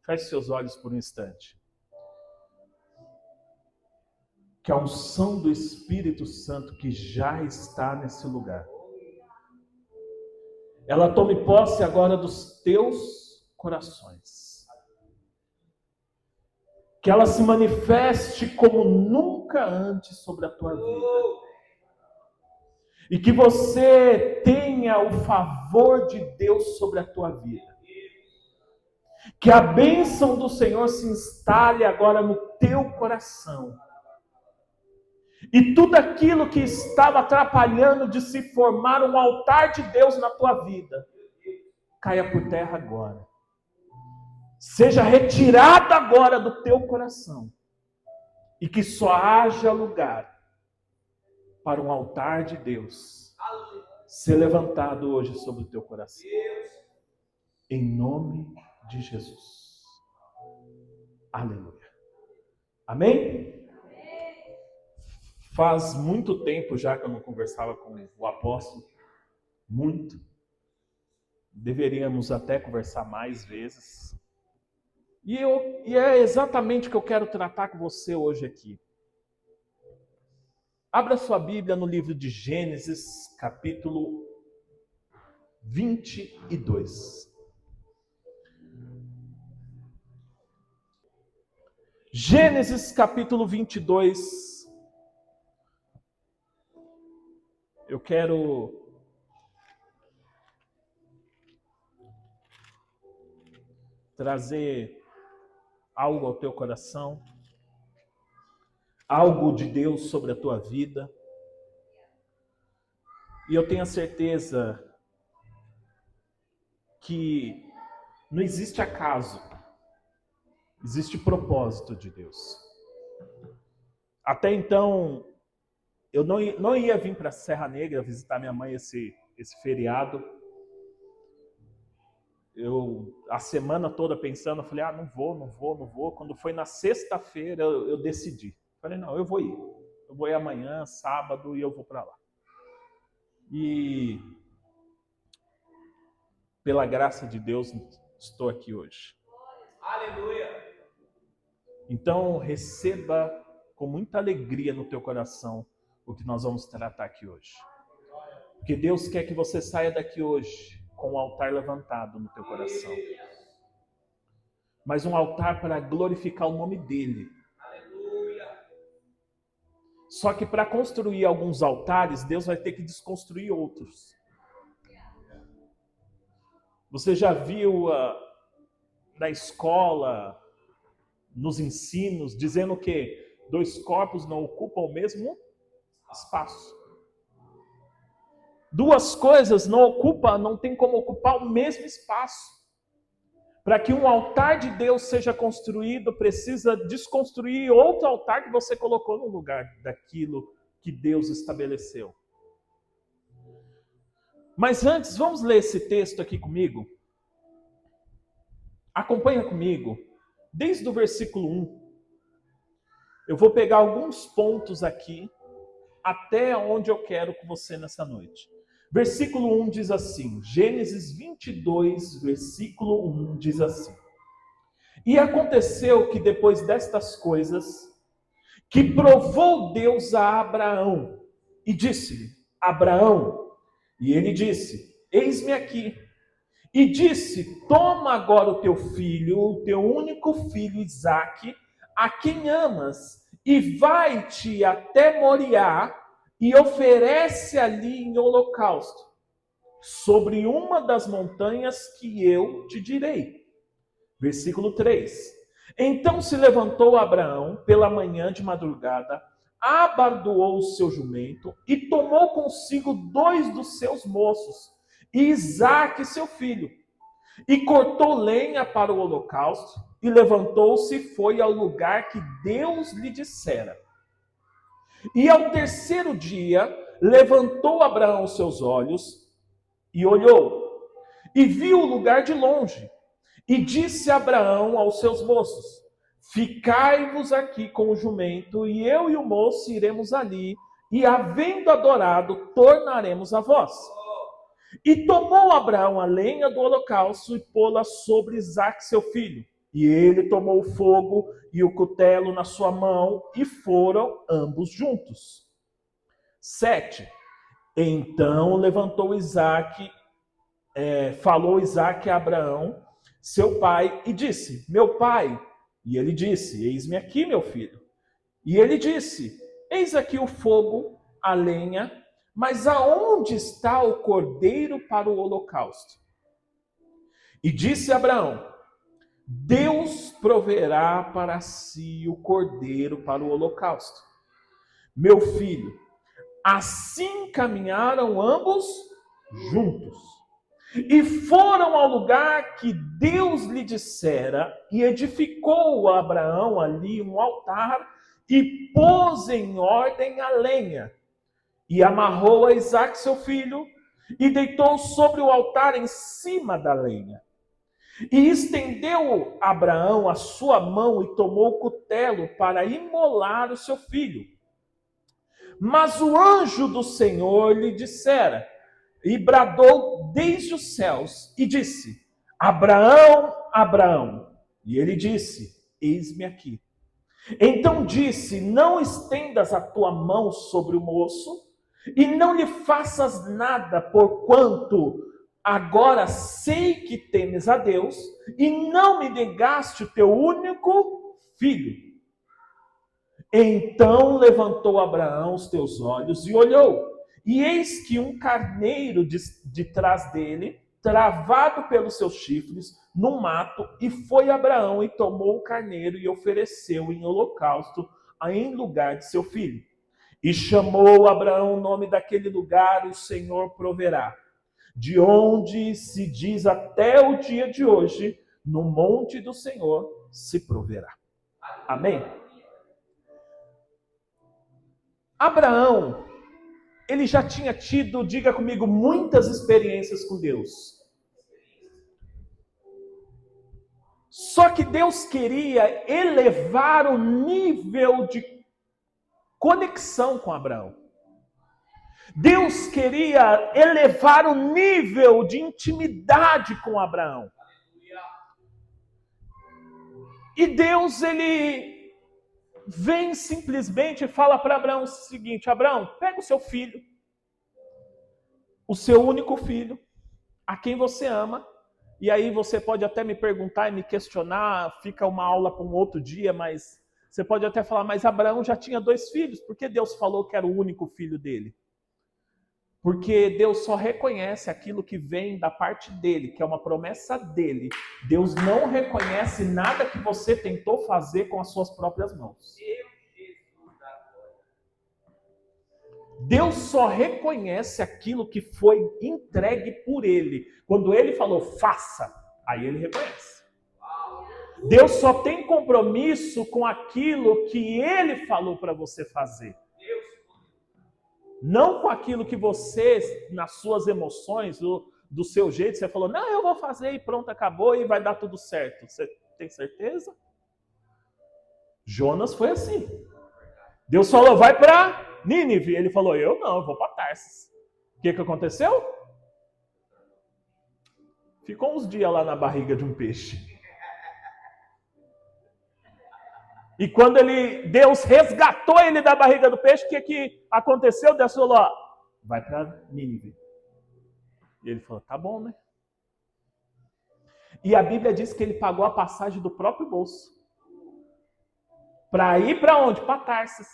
Feche seus olhos por um instante. Que a unção do Espírito Santo que já está nesse lugar, ela tome posse agora dos teus corações. Que ela se manifeste como nunca antes sobre a tua vida. E que você tenha o favor de Deus sobre a tua vida. Que a bênção do Senhor se instale agora no teu coração. E tudo aquilo que estava atrapalhando de se formar um altar de Deus na tua vida, caia por terra agora. Seja retirado agora do teu coração. E que só haja lugar para um altar de Deus ser levantado hoje sobre o teu coração. Em nome de Jesus. Aleluia. Amém? Faz muito tempo já que eu não conversava com o apóstolo. Muito. Deveríamos até conversar mais vezes. E é exatamente o que eu quero tratar com você hoje aqui. Abra sua Bíblia no livro de Gênesis, capítulo 22. Gênesis, capítulo 22. Eu quero trazer algo ao teu coração. Algo de Deus sobre a tua vida. E eu tenho a certeza que não existe acaso. Existe propósito de Deus. Até então, eu não ia vir para a Serra Negra visitar minha mãe esse feriado. Eu, a semana toda pensando, eu falei, não vou. Quando foi na sexta-feira, eu decidi. Falei, não, eu vou ir. Eu vou ir amanhã, sábado, e eu vou para lá. E pela graça de Deus, estou aqui hoje. Aleluia! Então, receba com muita alegria no teu coração o que nós vamos tratar aqui hoje. Porque Deus quer que você saia daqui hoje com o altar levantado no teu coração. Mas um altar para glorificar o nome dEle. Só que para construir alguns altares, Deus vai ter que desconstruir outros. Você já viu na escola, nos ensinos, dizendo que 2 corpos não ocupam o mesmo espaço. 2 coisas não tem como ocupar o mesmo espaço. Para que um altar de Deus seja construído, precisa desconstruir outro altar que você colocou no lugar daquilo que Deus estabeleceu. Mas antes, vamos ler esse texto aqui comigo? Acompanha comigo, desde o versículo 1. Eu vou pegar alguns pontos aqui, até onde eu quero com você nessa noite. Versículo 1 diz assim, Gênesis 22, versículo 1 diz assim. E aconteceu que depois destas coisas, que provou Deus a Abraão, e disse-lhe, Abraão, e ele disse, eis-me aqui. E disse, toma agora o teu filho, o teu único filho Isaque, a quem amas, e vai-te até Moriá, e oferece ali em holocausto, sobre uma das montanhas que eu te direi. Versículo 3. Então se levantou Abraão pela manhã de madrugada, abardoou o seu jumento e tomou consigo 2 dos seus moços, e Isaque seu filho, e cortou lenha para o holocausto, e levantou-se e foi ao lugar que Deus lhe dissera. E ao terceiro dia, levantou Abraão seus olhos e olhou, e viu o lugar de longe. E disse Abraão aos seus moços, ficai-vos aqui com o jumento, e eu e o moço iremos ali, e havendo adorado, tornaremos a vós. E tomou Abraão a lenha do holocausto e pô-la sobre Isaque seu filho, E ele tomou o fogo e o cutelo na sua mão, e foram ambos juntos. 7. Então levantou Isaque, falou Isaque a Abraão, seu pai, e disse: meu pai. E ele disse: eis-me aqui, meu filho. E ele disse: eis aqui o fogo, a lenha, mas aonde está o cordeiro para o holocausto? E disse Abraão: Deus proverá para si o cordeiro para o holocausto. Meu filho, assim caminharam ambos juntos. E foram ao lugar que Deus lhe dissera, e edificou Abraão ali um altar, e pôs em ordem a lenha. E amarrou a Isaque, seu filho, e deitou sobre o altar em cima da lenha. E estendeu Abraão a sua mão e tomou o cutelo para imolar o seu filho. Mas o anjo do Senhor lhe dissera, e bradou desde os céus, e disse: Abraão, Abraão. E ele disse: eis-me aqui. Então disse: não estendas a tua mão sobre o moço, e não lhe faças nada, porquanto agora sei que temes a Deus, e não me negaste o teu único filho. Então levantou Abraão os teus olhos e olhou, e eis que um carneiro de trás dele, travado pelos seus chifres, no mato, e foi Abraão e tomou o carneiro e ofereceu em holocausto em lugar de seu filho. E chamou Abraão o nome daquele lugar: o Senhor proverá. De onde se diz até o dia de hoje, no monte do Senhor se proverá. Amém? Abraão, ele já tinha tido, diga comigo, muitas experiências com Deus. Só que Deus queria elevar o nível de conexão com Abraão. Deus queria elevar o nível de intimidade com Abraão. E Deus, ele vem simplesmente e fala para Abraão o seguinte: Abraão, pega o seu filho, o seu único filho, a quem você ama, e aí você pode até me perguntar e me questionar, fica uma aula para um outro dia, mas você pode até falar, mas Abraão já tinha 2 filhos, por que Deus falou que era o único filho dele? Porque Deus só reconhece aquilo que vem da parte dele, que é uma promessa dele. Deus não reconhece nada que você tentou fazer com as suas próprias mãos. Deus só reconhece aquilo que foi entregue por ele. Quando ele falou, faça, aí ele reconhece. Deus só tem compromisso com aquilo que ele falou para você fazer. Não com aquilo que você, nas suas emoções, do seu jeito, você falou, não, eu vou fazer e pronto, acabou e vai dar tudo certo. Você tem certeza? Jonas foi assim. Deus falou, vai para Nínive. Ele falou, eu não, eu vou para Tarsis. O que aconteceu? Ficou uns dias lá na barriga de um peixe. E quando Deus resgatou ele da barriga do peixe, o que aconteceu? Deus falou, ó, vai para Nínive. E ele falou, tá bom, né? E a Bíblia diz que ele pagou a passagem do próprio bolso. Para ir para onde? Para Tarsis.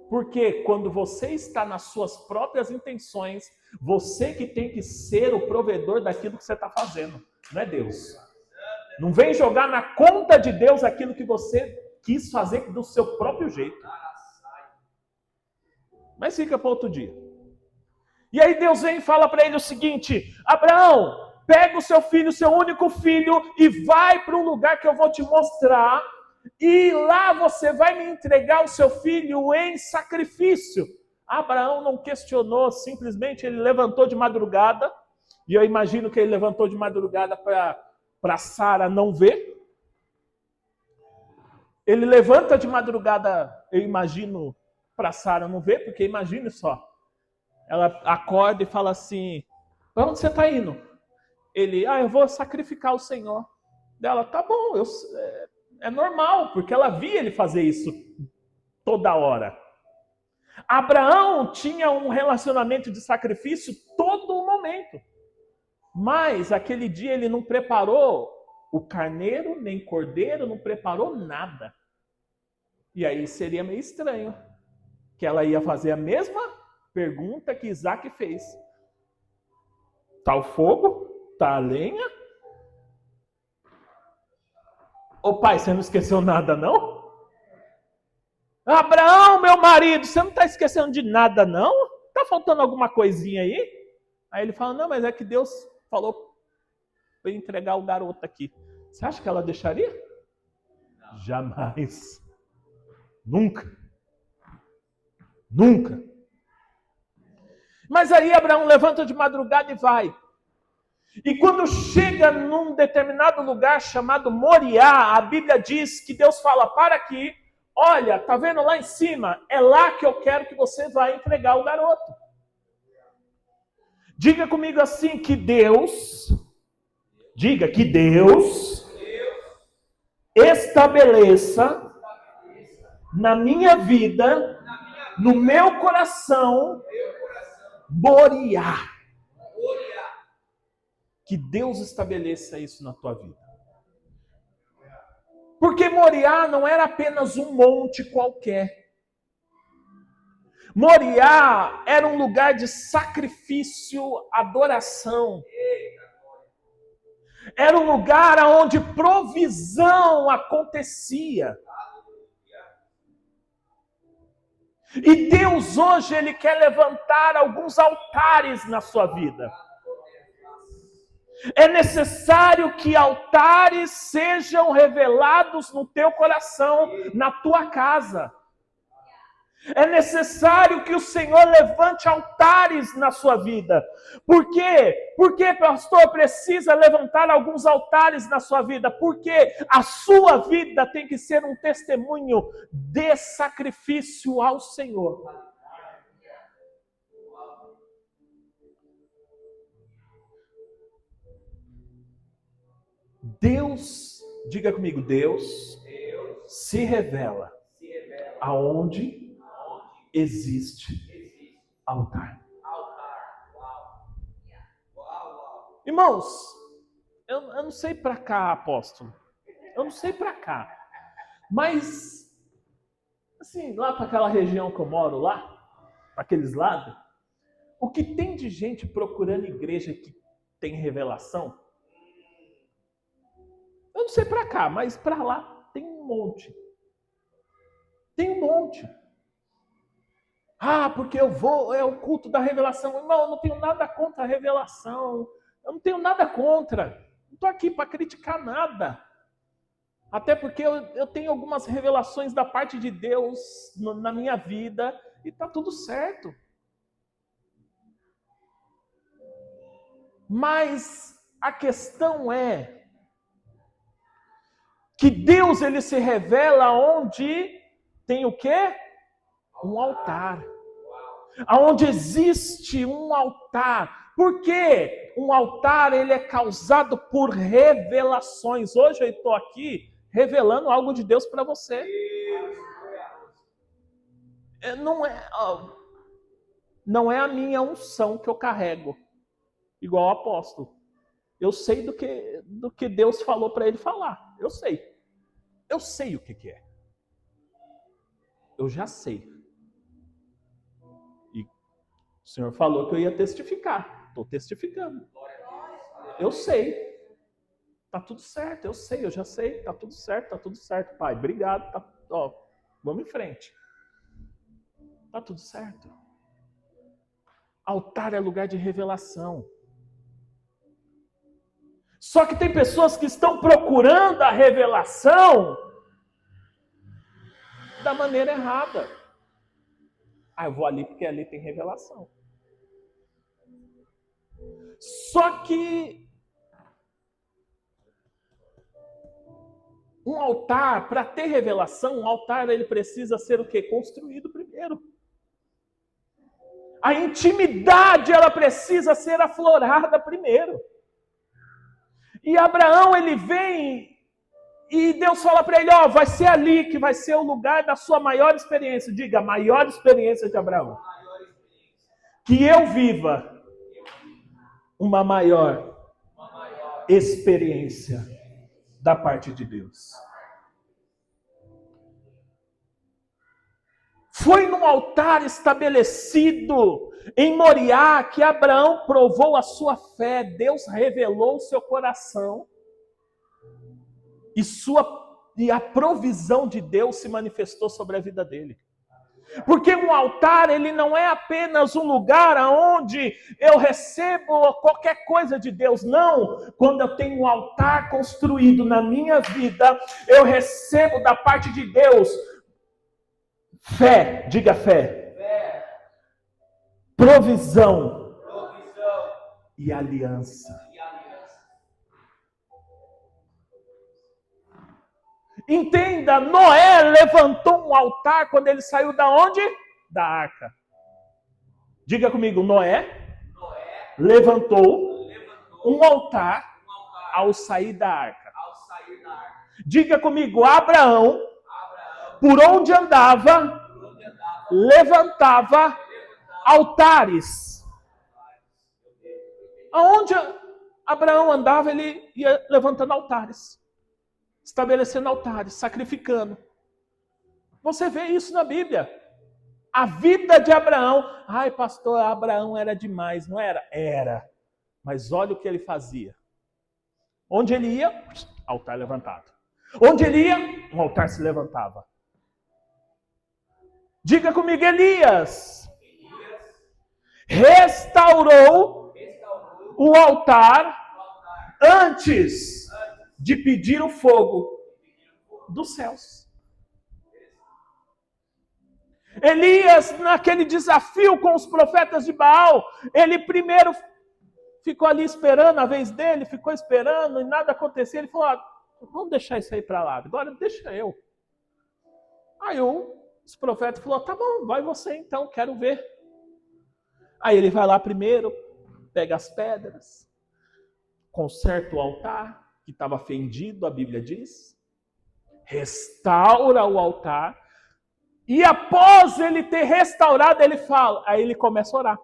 Porque quando você está nas suas próprias intenções, você que tem que ser o provedor daquilo que você está fazendo, não é Deus. Não vem jogar na conta de Deus aquilo que você quis fazer do seu próprio jeito. Mas fica para outro dia. E aí Deus vem e fala para ele o seguinte: Abraão, pega o seu filho, o seu único filho, e vai para um lugar que eu vou te mostrar. E lá você vai me entregar o seu filho em sacrifício. Abraão não questionou, simplesmente ele levantou de madrugada. E eu imagino que ele levantou de madrugada para Sara não ver. Ele levanta de madrugada, eu imagino, para Sara não ver, porque imagine só. Ela acorda e fala assim, para onde você está indo? Ele, eu vou sacrificar o Senhor. Dela, tá bom, é normal, porque ela via ele fazer isso toda hora. Abraão tinha um relacionamento de sacrifício todo momento. Mas aquele dia ele não preparou o carneiro, nem cordeiro, não preparou nada. E aí seria meio estranho que ela ia fazer a mesma pergunta que Isaac fez. Tá o fogo? Tá a lenha? Ô pai, você não esqueceu nada não? Abraão, meu marido, você não está esquecendo de nada não? Tá faltando alguma coisinha aí? Aí ele fala, não, mas é que Deus falou para entregar o garoto aqui. Você acha que ela deixaria? Não. Jamais. Nunca. Nunca. Mas aí Abraão levanta de madrugada e vai. E quando chega num determinado lugar chamado Moriá, a Bíblia diz que Deus fala, para aqui, olha, tá vendo lá em cima? É lá que eu quero que você vá entregar o garoto. Diga comigo assim, diga que Deus estabeleça na minha vida, no meu coração, Moriá. Que Deus estabeleça isso na tua vida. Porque Moriá não era apenas um monte qualquer. Moriá era um lugar de sacrifício, adoração. Era um lugar onde provisão acontecia. E Deus hoje, Ele quer levantar alguns altares na sua vida. É necessário que altares sejam revelados no teu coração, na tua casa. É necessário que o Senhor levante altares na sua vida. Por quê? Porque, pastor, precisa levantar alguns altares na sua vida. Porque a sua vida tem que ser um testemunho de sacrifício ao Senhor. Deus, diga comigo, Deus se revela aonde existe altar. Irmãos, eu não sei para cá, apóstolo. Eu não sei para cá. Mas, assim, lá para aquela região que eu moro, lá, para aqueles lados, o que tem de gente procurando igreja que tem revelação? Eu não sei para cá, mas para lá tem um monte. Tem um monte. Ah, porque eu vou, é o culto da revelação. Irmão, eu não tenho nada contra a revelação. Eu não tenho nada contra. Não estou aqui para criticar nada. Até porque eu tenho algumas revelações da parte de Deus na minha vida e está tudo certo. Mas a questão é que Deus, ele se revela onde tem o quê? Um altar. Onde existe um altar. Por quê? Um altar, ele é causado por revelações. Hoje eu estou aqui revelando algo de Deus para você. Não é a minha unção que eu carrego, igual o apóstolo. Eu sei do que Deus falou para ele falar. Eu sei. Eu sei o que é. Eu já sei. E o Senhor falou que eu ia testificar. Estou testificando. Eu sei. Tá tudo certo, eu sei, eu já sei. Tá tudo certo, Pai. Obrigado. Vamos em frente. Tá tudo certo. Altar é lugar de revelação. Só que tem pessoas que estão procurando a revelação da maneira errada. Eu vou ali porque ali tem revelação. Só que um altar, para ter revelação, um altar ele precisa ser o quê? Construído primeiro. A intimidade ela precisa ser aflorada primeiro. E Abraão, ele vem E Deus fala para ele, ó, vai ser ali que vai ser o lugar da sua maior experiência. Diga, a maior experiência de Abraão. Que eu viva uma maior experiência da parte de Deus. Foi num altar estabelecido em Moriá que Abraão provou a sua fé. Deus revelou o seu coração. E a provisão de Deus se manifestou sobre a vida dele. Porque um altar, ele não é apenas um lugar onde eu recebo qualquer coisa de Deus. Não, quando eu tenho um altar construído na minha vida, eu recebo da parte de Deus fé, diga fé. Provisão. E aliança. Entenda, Noé levantou um altar quando ele saiu da onde? Da arca. Diga comigo, Noé levantou um altar ao sair da arca. Diga comigo, Abraão, por onde andava, levantava altares. Aonde Abraão andava, ele ia levantando altares. Estabelecendo altares, sacrificando. Você vê isso na Bíblia. A vida de Abraão. Ai, pastor, Abraão era demais, não era? Era. Mas olha o que ele fazia. Onde ele ia, altar levantado. Onde ele ia, um altar se levantava. Diga comigo, Elias restaurou o altar antes de pedir o fogo dos céus. Elias, naquele desafio com os profetas de Baal, ele primeiro ficou ali esperando a vez dele, ficou esperando e nada acontecia. Ele falou, vamos deixar isso aí para lá, agora deixa eu. Aí os profetas falaram, tá bom, vai você então, quero ver. Aí ele vai lá primeiro, pega as pedras, conserta o altar, que estava fendido, a Bíblia diz, restaura o altar, e após ele ter restaurado, ele fala, aí ele começa a orar,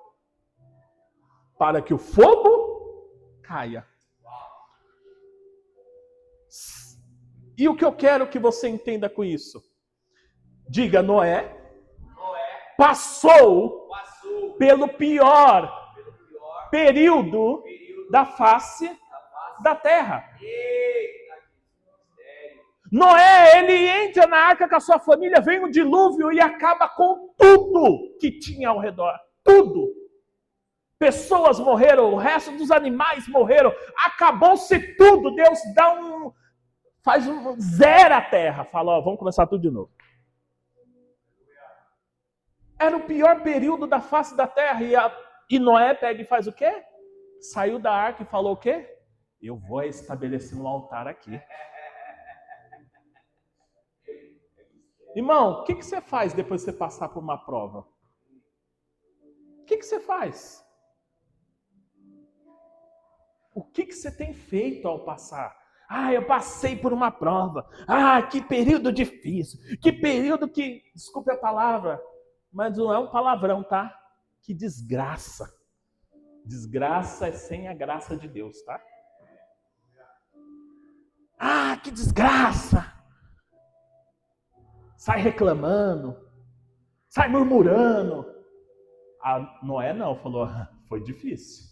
para que o fogo caia. E o que eu quero que você entenda com isso? Diga, Noé passou pelo pior período da face da terra. Noé, ele entra na arca com a sua família, vem o dilúvio e acaba com tudo que tinha ao redor. Tudo. Pessoas morreram, o resto dos animais morreram. Acabou-se tudo. Deus zera a terra. Fala, ó, vamos começar tudo de novo. Era o pior período da face da terra. E Noé pega e faz o quê? Saiu da arca e falou o quê? Eu vou estabelecer um altar aqui. Irmão, o que você faz depois de você passar por uma prova? O que você faz? O que você tem feito ao passar? Eu passei por uma prova. Que período difícil. Que período que, desculpe a palavra, mas não é um palavrão, tá? Que desgraça. Desgraça é sem a graça de Deus, tá? Que desgraça! Sai reclamando, sai murmurando. A Noé não, falou, foi difícil.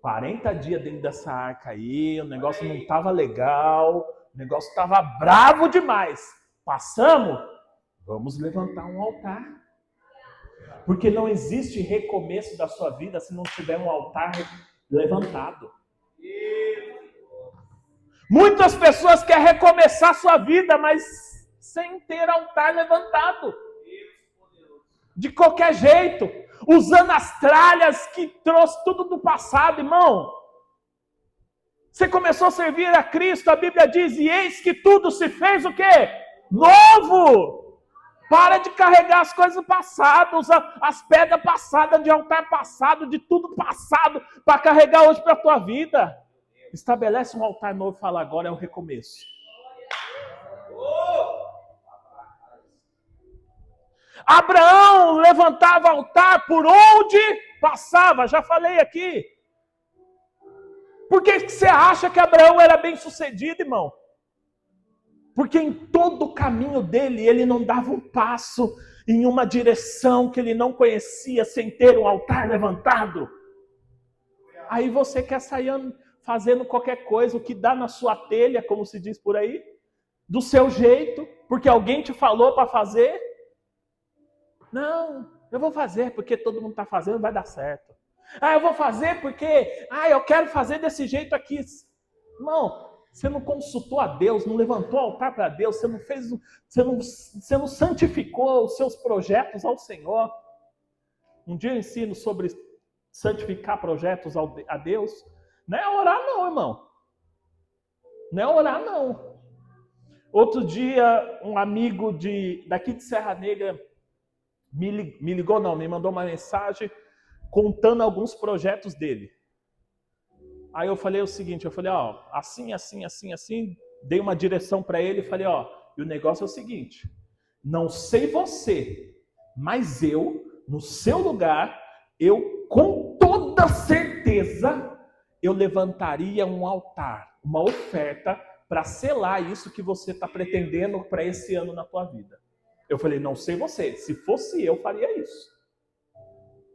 40 dias dentro dessa arca aí, o negócio não estava legal, o negócio estava bravo demais. Passamos? Vamos levantar um altar. Porque não existe recomeço da sua vida se não tiver um altar levantado. Muitas pessoas querem recomeçar a sua vida, mas sem ter altar levantado. De qualquer jeito. Usando as tralhas que trouxe tudo do passado, irmão. Você começou a servir a Cristo, a Bíblia diz, e eis que tudo se fez o quê? Novo! Para de carregar as coisas passadas, as pedras passadas, de altar passado, de tudo passado, para carregar hoje para a tua vida. Estabelece um altar novo e fala, agora é o recomeço. Abraão levantava altar por onde passava, já falei aqui. Por que você acha que Abraão era bem sucedido, irmão? Porque em todo o caminho dele, ele não dava um passo em uma direção que ele não conhecia sem ter um altar levantado. Aí você quer sair fazendo qualquer coisa, o que dá na sua telha, como se diz por aí, do seu jeito, porque alguém te falou para fazer. Não, eu vou fazer porque todo mundo está fazendo, vai dar certo. Eu vou fazer porque, eu quero fazer desse jeito aqui. Irmão, você não consultou a Deus, não levantou altar para Deus, você não fez, você não santificou os seus projetos ao Senhor. Um dia eu ensino sobre santificar projetos a Deus. Não é orar não, irmão. Não é orar não. Outro dia, um amigo daqui de Serra Negra me ligou não, me mandou uma mensagem contando alguns projetos dele. Aí eu falei o seguinte, assim, dei uma direção para ele e falei, e o negócio é o seguinte, não sei você, mas eu, no seu lugar, eu com toda certeza, eu levantaria um altar, uma oferta para selar isso que você está pretendendo para esse ano na tua vida. Eu falei, não sei você, se fosse eu, faria isso.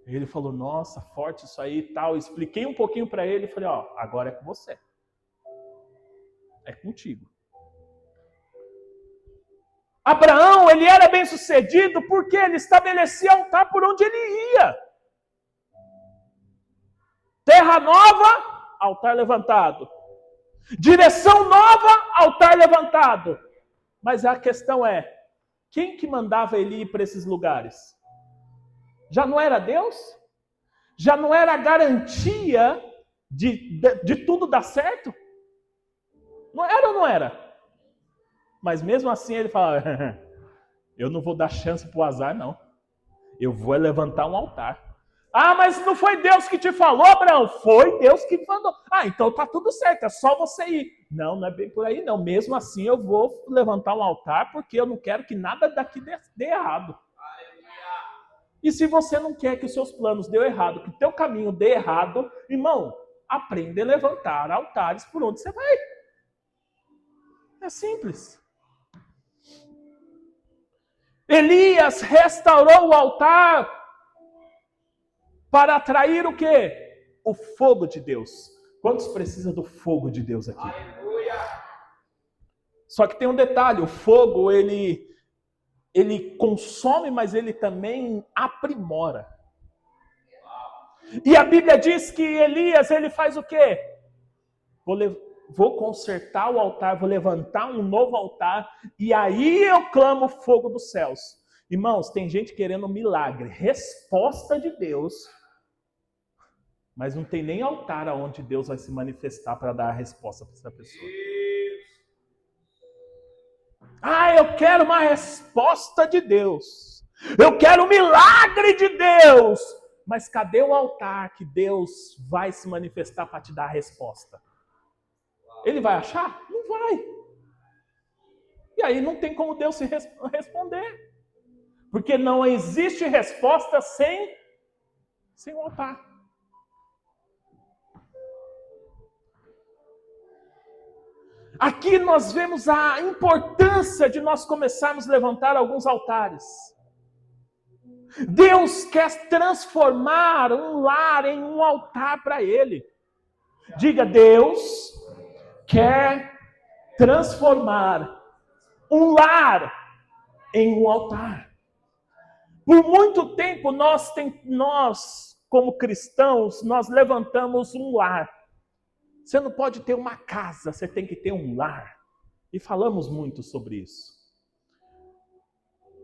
Ele falou, nossa, forte isso aí e tal. Expliquei um pouquinho para ele e falei, agora é com você. É contigo. Abraão, ele era bem sucedido porque ele estabelecia altar por onde ele ia. Terra nova, altar levantado. Direção nova, altar levantado. Mas a questão é, quem que mandava ele ir para esses lugares? Já não era Deus? Já não era a garantia de tudo dar certo? Não era ou não era? Mas mesmo assim ele fala, eu não vou dar chance para o azar não. Eu vou levantar um altar. Mas não foi Deus que te falou, Abraão? Foi Deus que mandou. Então tá tudo certo, é só você ir. Não é bem por aí não. Mesmo assim eu vou levantar um altar porque eu não quero que nada daqui dê errado. E se você não quer que os seus planos dêem errado, que o teu caminho dê errado, irmão, aprenda a levantar altares por onde você vai. É simples. Elias restaurou o altar para atrair o quê? O fogo de Deus. Quantos precisam do fogo de Deus aqui? Aleluia! Só que tem um detalhe, o fogo, ele consome, mas ele também aprimora. E a Bíblia diz que Elias, ele faz o quê? Vou consertar o altar, vou levantar um novo altar, e aí eu clamo o fogo dos céus. Irmãos, tem gente querendo um milagre, resposta de Deus, mas não tem nem altar aonde Deus vai se manifestar para dar a resposta para essa pessoa. Eu quero uma resposta de Deus. Eu quero um milagre de Deus. Mas cadê o altar que Deus vai se manifestar para te dar a resposta? Ele vai achar? Não vai. E aí não tem como Deus se responder. Porque não existe resposta sem o altar. Aqui nós vemos a importância de nós começarmos a levantar alguns altares. Deus quer transformar um lar em um altar para Ele. Diga, Deus quer transformar um lar em um altar. Por muito tempo nós como cristãos, nós levantamos um lar. Você não pode ter uma casa, você tem que ter um lar. E falamos muito sobre isso.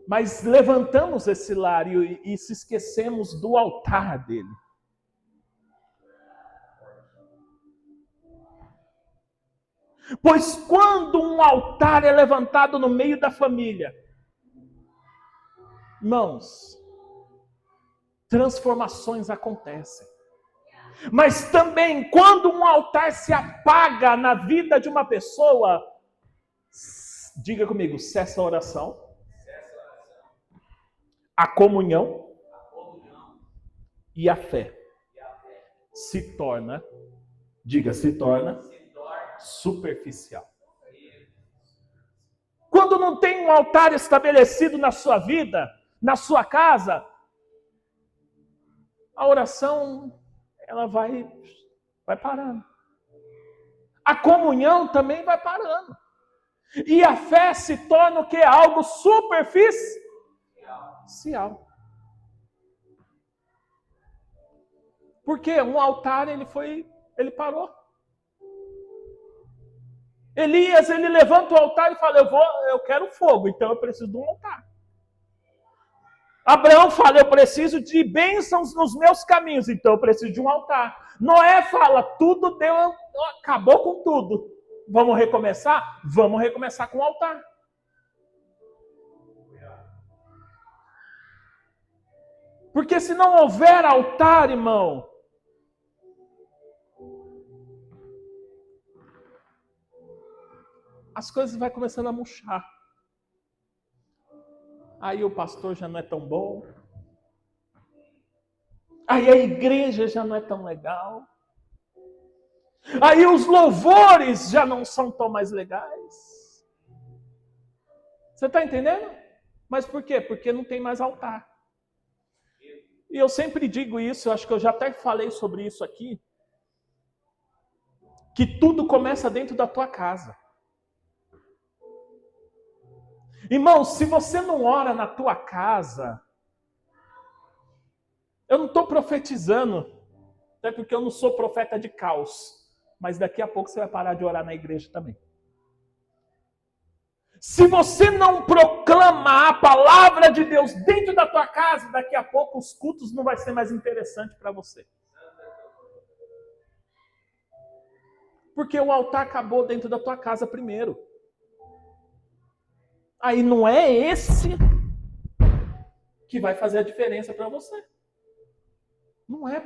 Mas levantamos esse lar e se esquecemos do altar dele. Pois quando um altar é levantado no meio da família, irmãos, transformações acontecem. Mas também, quando um altar se apaga na vida de uma pessoa, diga comigo, cessa a oração. a comunhão e a fé se torna, diga, se torna superficial. Quando não tem um altar estabelecido na sua vida, na sua casa, a oração, ela vai parando. A comunhão também vai parando. E a fé se torna o quê? Algo superficial. Porque um altar, ele parou. Elias, ele levanta o altar e fala, eu quero fogo, então eu preciso de um altar. Abraão fala, eu preciso de bênçãos nos meus caminhos, então eu preciso de um altar. Noé fala, tudo deu, acabou com tudo. Vamos recomeçar? Vamos recomeçar com o altar. Porque se não houver altar, irmão, as coisas vão começando a murchar. Aí o pastor já não é tão bom. Aí a igreja já não é tão legal. Aí os louvores já não são tão mais legais. Você está entendendo? Mas por quê? Porque não tem mais altar. E eu sempre digo isso, eu acho que eu já até falei sobre isso aqui, que tudo começa dentro da tua casa. Irmão, se você não ora na tua casa, eu não estou profetizando, até porque eu não sou profeta de caos, mas daqui a pouco você vai parar de orar na igreja também. Se você não proclama a palavra de Deus dentro da tua casa, daqui a pouco os cultos não vai ser mais interessante para você. Porque o altar acabou dentro da tua casa primeiro. Aí não é esse que vai fazer a diferença para você. Não é.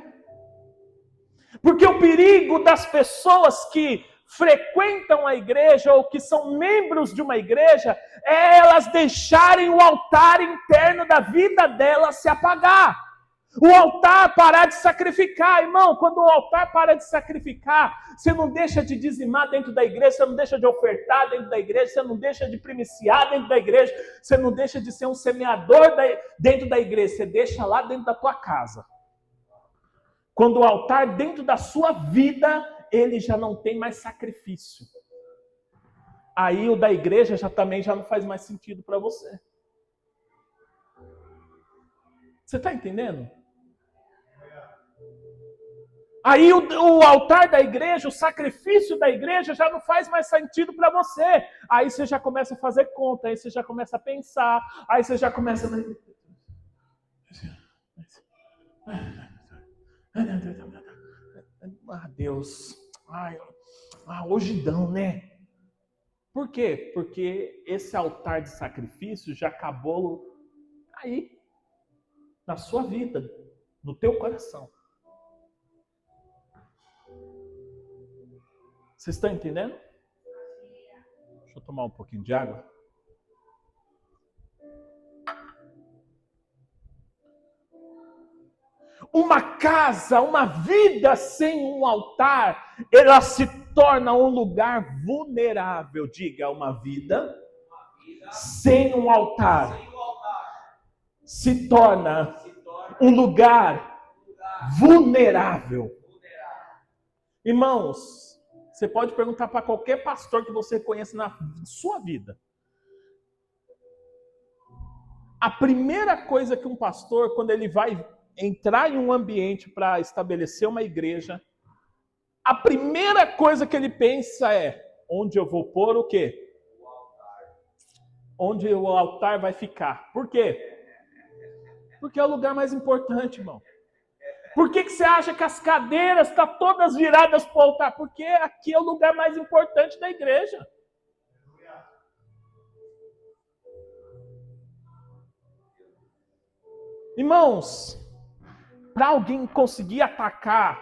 Porque o perigo das pessoas que frequentam a igreja ou que são membros de uma igreja é elas deixarem o altar interno da vida delas se apagar. O altar parar de sacrificar, irmão. Quando o altar para de sacrificar, você não deixa de dizimar dentro da igreja, você não deixa de ofertar dentro da igreja, você não deixa de primiciar dentro da igreja, você não deixa de ser um semeador dentro da igreja, você deixa lá dentro da tua casa. Quando o altar dentro da sua vida, ele já não tem mais sacrifício. Aí o da igreja também já não faz mais sentido para você. Você está entendendo? Aí o altar da igreja, o sacrifício da igreja já não faz mais sentido para você. Aí você já começa a fazer conta, aí você já começa a pensar, aí você já começa a... Deus, hoje não, né? Por quê? Porque esse altar de sacrifício já acabou aí, na sua vida, no teu coração. Vocês estão entendendo? Deixa eu tomar um pouquinho de água. Uma casa, uma vida sem um altar, ela se torna um lugar vulnerável. Diga, uma vida sem um altar se torna um lugar vulnerável. Irmãos, você pode perguntar para qualquer pastor que você conhece na sua vida. A primeira coisa que um pastor, quando ele vai entrar em um ambiente para estabelecer uma igreja, a primeira coisa que ele pensa é: onde eu vou pôr o quê? O altar. Onde o altar vai ficar. Por quê? Porque é o lugar mais importante, irmão. Por que você acha que as cadeiras estão todas viradas para o altar? Porque aqui é o lugar mais importante da igreja. Irmãos, para alguém conseguir atacar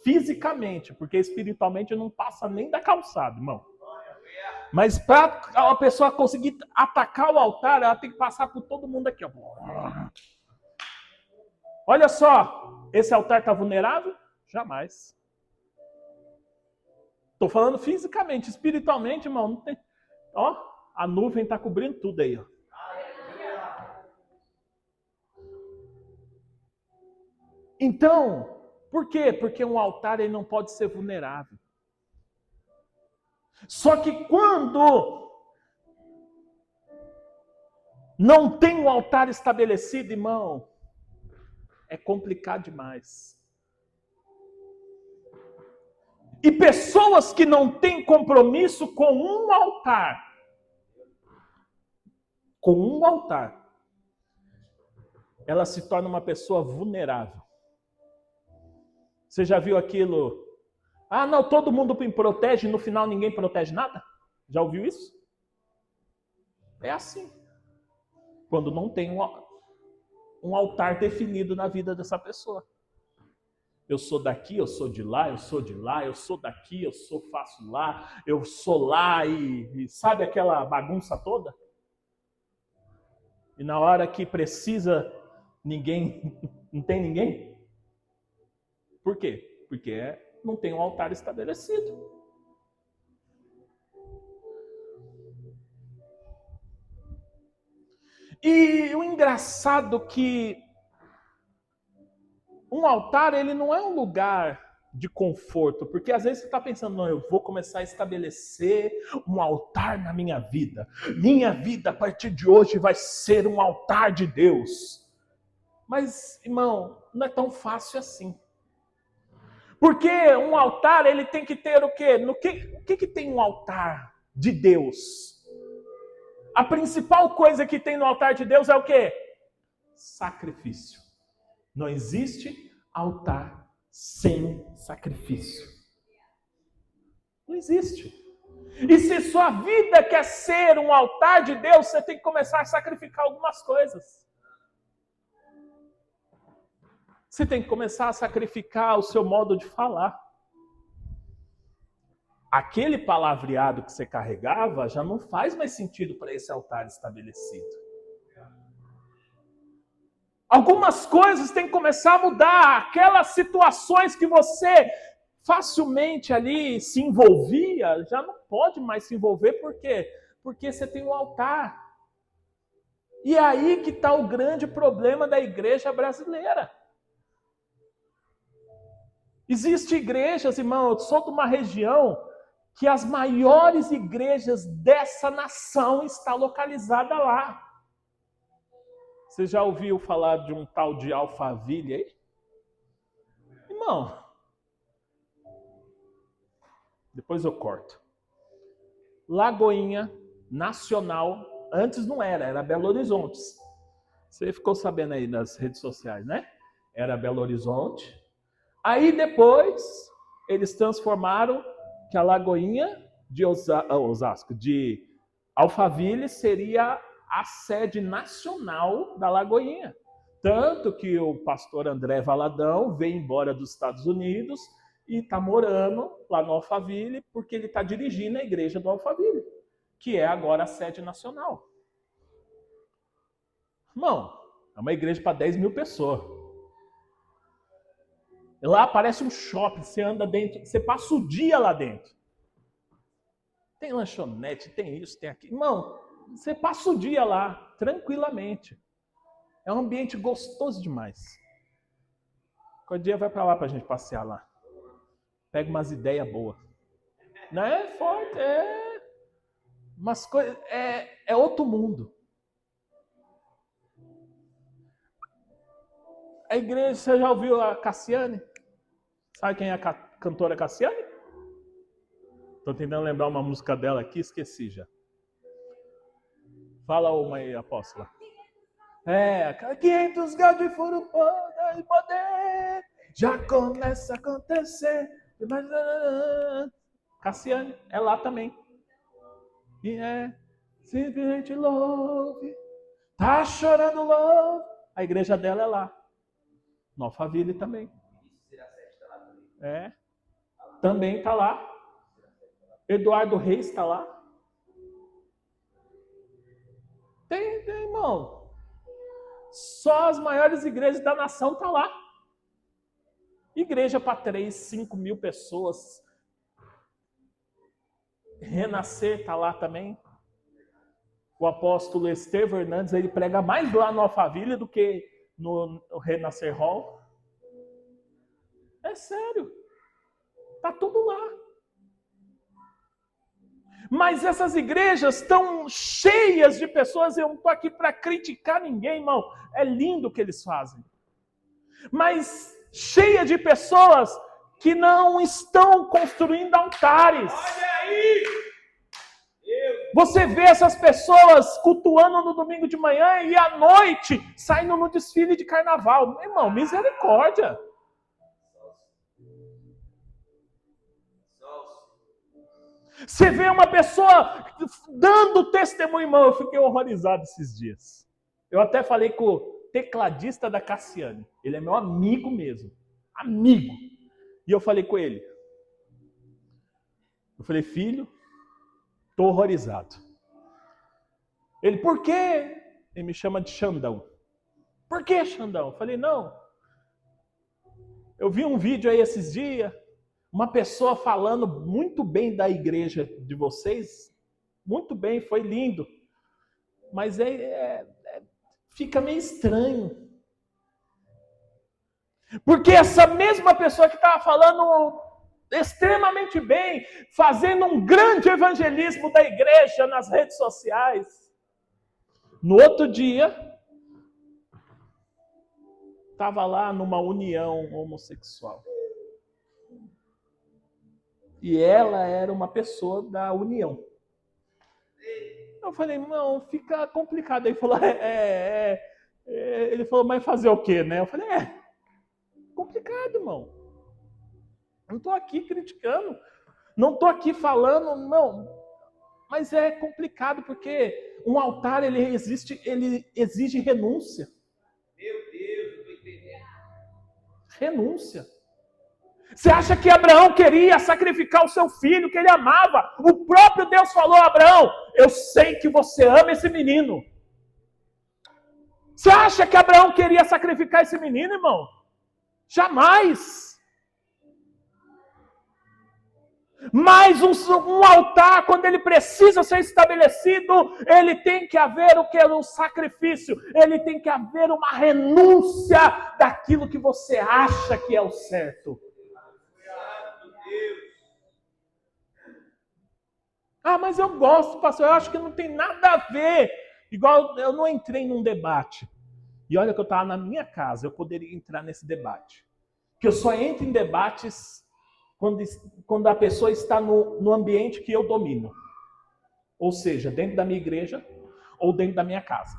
fisicamente, porque espiritualmente não passa nem da calçada, irmão. Mas para a pessoa conseguir atacar o altar, ela tem que passar por todo mundo aqui, ó. Olha só, esse altar está vulnerável? Jamais. Estou falando fisicamente, espiritualmente, irmão. Não tem... Ó, a nuvem está cobrindo tudo aí. Ó. Então, por quê? Porque um altar ele não pode ser vulnerável. Só que quando não tem um altar estabelecido, irmão, é complicado demais. E pessoas que não têm compromisso com um altar, ela se torna uma pessoa vulnerável. Você já viu aquilo? Ah, não, todo mundo me protege, no final ninguém protege nada? Já ouviu isso? É assim. Quando não tem um altar definido na vida dessa pessoa. Eu sou daqui, eu sou de lá, eu sou de lá, eu sou daqui, eu faço lá, eu sou lá e sabe aquela bagunça toda? E na hora que precisa, ninguém, não tem ninguém? Por quê? Porque não tem um altar estabelecido. E o engraçado que um altar, ele não é um lugar de conforto, porque às vezes você está pensando, não, eu vou começar a estabelecer um altar na minha vida. Minha vida, a partir de hoje, vai ser um altar de Deus. Mas, irmão, não é tão fácil assim. Porque um altar, ele tem que ter o quê? O que tem um altar de Deus? A principal coisa que tem no altar de Deus é o quê? Sacrifício. Não existe altar sem sacrifício. Não existe. E se sua vida quer ser um altar de Deus, você tem que começar a sacrificar algumas coisas. Você tem que começar a sacrificar o seu modo de falar. Aquele palavreado que você carregava já não faz mais sentido para esse altar estabelecido. Algumas coisas têm que começar a mudar. Aquelas situações que você facilmente ali se envolvia, já não pode mais se envolver. Por quê? Porque você tem um altar. E é aí que está o grande problema da igreja brasileira. Existem igrejas, irmão, eu sou de uma região que as maiores igrejas dessa nação estão localizadas lá. Você já ouviu falar de um tal de Alphaville aí? Irmão, depois eu corto. Lagoinha Nacional, antes não era Belo Horizonte. Você ficou sabendo aí nas redes sociais, né? Era Belo Horizonte. Aí depois eles transformaram que a Lagoinha de Osasco, de Alphaville, seria a sede nacional da Lagoinha. Tanto que o pastor André Valadão veio embora dos Estados Unidos e está morando lá no Alphaville porque ele está dirigindo a igreja do Alphaville, que é agora a sede nacional. Irmão, é uma igreja para 10 mil pessoas. Lá parece um shopping, você anda dentro, você passa o dia lá dentro. Tem lanchonete, tem isso, tem aquilo. Irmão, você passa o dia lá, tranquilamente. É um ambiente gostoso demais. Qualquer dia vai para lá para a gente passear lá. Pega umas ideias boas. Não é forte, é... Umas coisas... É outro mundo. A igreja, você já ouviu a Cassiane? Sabe quem é a cantora Cassiane? Estou tentando lembrar uma música dela aqui, esqueci já. Fala uma aí, apóstola. 500 graus de furo de poder, já começa a acontecer. Cassiane, é lá também. E simplesmente louve, tá chorando louve. A igreja dela é lá. No Alphaville também. Também está lá. Eduardo Reis está lá. Tem, irmão. Só as maiores igrejas da nação estão lá. Igreja para 3, 5 mil pessoas. Renascer está lá também. O apóstolo Estevão Hernandes, ele prega mais lá no Alphaville do que no Renascer Hall. É sério. Está tudo lá. Mas essas igrejas estão cheias de pessoas. Eu não estou aqui para criticar ninguém, irmão. É lindo o que eles fazem. Mas cheia de pessoas que não estão construindo altares. Olha aí! Você vê essas pessoas cultuando no domingo de manhã e à noite saindo no desfile de carnaval. Meu irmão, misericórdia. Você vê uma pessoa dando testemunho, irmão. Eu fiquei horrorizado esses dias. Eu até falei com o tecladista da Cassiane. Ele é meu amigo mesmo. Amigo. E eu falei com ele. Eu falei, filho, estou horrorizado. Ele, por quê? Ele me chama de Xandão. Por que, Xandão? Eu falei, não. Eu vi um vídeo aí esses dias. Uma pessoa falando muito bem da igreja de vocês, muito bem, foi lindo, mas fica meio estranho. Porque essa mesma pessoa que estava falando extremamente bem, fazendo um grande evangelismo da igreja nas redes sociais, no outro dia, estava lá numa união homossexual. E ela era uma pessoa da união. Eu falei, não, fica complicado. Ele falou, ele falou, mas fazer o quê, né? Eu falei, complicado, irmão. Não estou aqui criticando, não estou aqui falando, não. Mas é complicado, porque um altar, ele exige renúncia. Meu Deus, eu estou entendendo. Renúncia. Você acha que Abraão queria sacrificar o seu filho, que ele amava? O próprio Deus falou a Abraão, eu sei que você ama esse menino. Você acha que Abraão queria sacrificar esse menino, irmão? Jamais. Mas um altar, quando ele precisa ser estabelecido, ele tem que haver o que é um sacrifício. Ele tem que haver uma renúncia daquilo que você acha que é o certo. Ah, mas eu gosto, pastor, eu acho que não tem nada a ver. Igual eu não entrei num debate. E olha que eu estava na minha casa, eu poderia entrar nesse debate. Porque eu só entro em debates quando a pessoa está no ambiente que eu domino. Ou seja, dentro da minha igreja ou dentro da minha casa.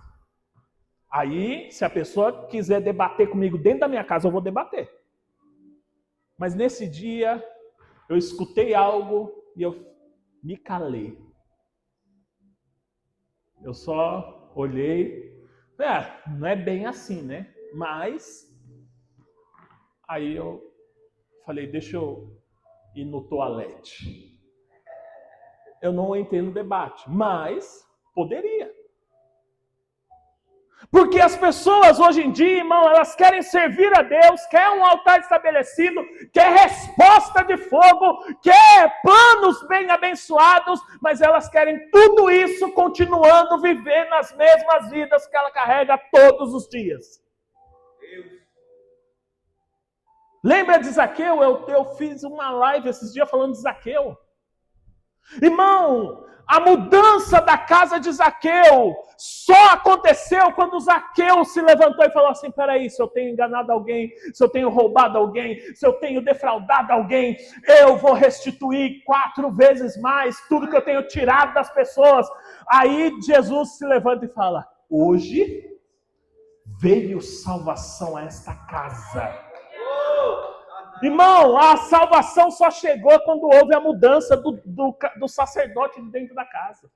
Aí, se a pessoa quiser debater comigo dentro da minha casa, eu vou debater. Mas nesse dia, eu escutei algo e eu me calei. Eu só olhei. Não é bem assim, né? Mas aí eu falei, deixa eu ir no toalete. Eu não entrei no debate, mas poderia. Porque as pessoas hoje em dia, irmão, elas querem servir a Deus, querem um altar estabelecido, quer resposta de fogo, quer planos bem abençoados, mas elas querem tudo isso continuando vivendo as mesmas vidas que ela carrega todos os dias. Lembra de Zaqueu? Eu fiz uma live esses dias falando de Zaqueu. Irmão, a mudança da casa de Zaqueu só aconteceu quando Zaqueu se levantou e falou assim, peraí, se eu tenho enganado alguém, se eu tenho roubado alguém, se eu tenho defraudado alguém, eu vou restituir 4 vezes mais tudo que eu tenho tirado das pessoas. Aí Jesus se levanta e fala, hoje veio salvação a esta casa. Irmão, a salvação só chegou quando houve a mudança do sacerdote de dentro da casa.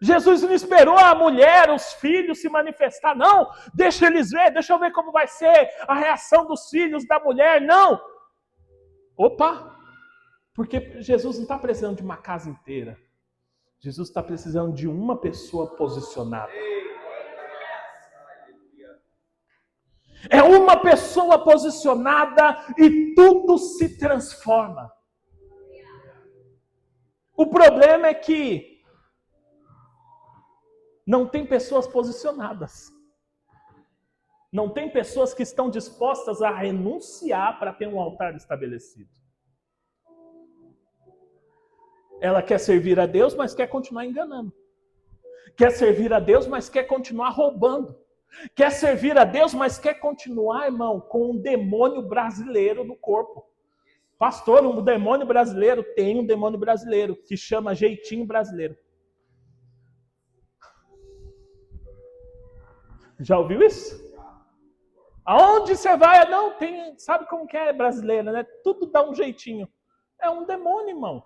Jesus não esperou a mulher, os filhos se manifestar, não. Deixa eles ver, deixa eu ver como vai ser a reação dos filhos da mulher, não. Opa, porque Jesus não está precisando de uma casa inteira. Jesus está precisando de uma pessoa posicionada. É uma pessoa posicionada e tudo se transforma. O problema é que não tem pessoas posicionadas. Não tem pessoas que estão dispostas a renunciar para ter um altar estabelecido. Ela quer servir a Deus, mas quer continuar enganando. Quer servir a Deus, mas quer continuar roubando. Quer servir a Deus, mas quer continuar, irmão, com um demônio brasileiro no corpo. Pastor, um demônio brasileiro? Tem um demônio brasileiro que chama jeitinho brasileiro. Já ouviu isso? Aonde você vai? Não, tem, sabe como que é brasileiro, né? Tudo dá um jeitinho. É um demônio, irmão,